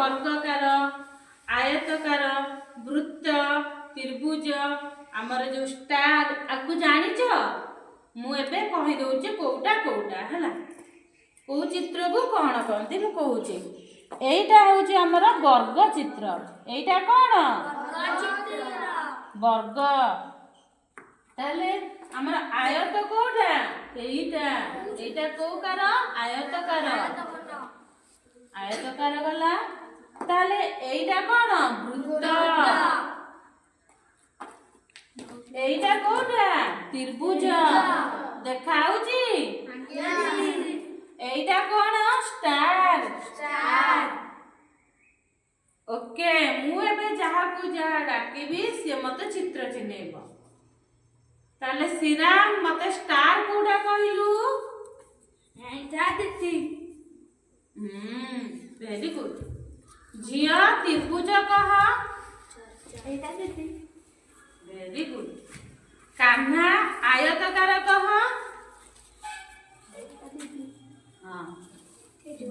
वर्गाकार आयतकार वृत्त त्रिभुज आमर जो स्टार आपको जानिच मु एबे कहि दउचे कोउटा कोउटा हला को चित्र को कोन कहते मु कहूचे एटा होचे हमर वर्ग चित्र एटा कोन वर्ग ताले हमर आयत कोडा एटा एटा कोकार आयतकार आयतकार गला ताले एटा कोन वृत्त एटा कोडा त्रिभुज देखाउची एटा कोन स्टार ओके मु एबे जहा को जहा डाकिबी से मते चित्र चिन्हैबो ताले श्रीराम मते स्टार कोडा कहिलु एटा दिति वेरी गुड झिया त्रिभुज कह एटा दिति वेरी गुड कान्हा आयतकार कह हां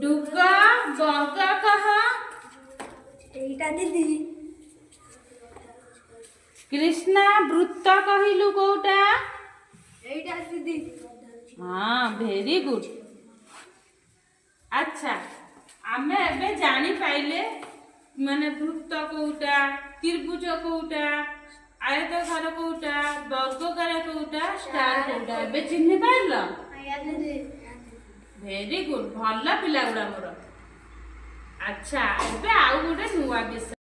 डुगा वर्ग कह एटा दीदी कृष्णा वृत्त कहिलु कोटा एटा दीदी हां वेरी गुड अच्छा आमे एबे जानि पाइले माने वृत्त कोटा त्रिभुज कोटा आयतकार कोटा वर्गकार कोटा स्टार कोटा एबे चिन्ह पाइल वेरी गुड भल पिला गुडा मोर अच्छा एबे आउ गोटे नुवा विषय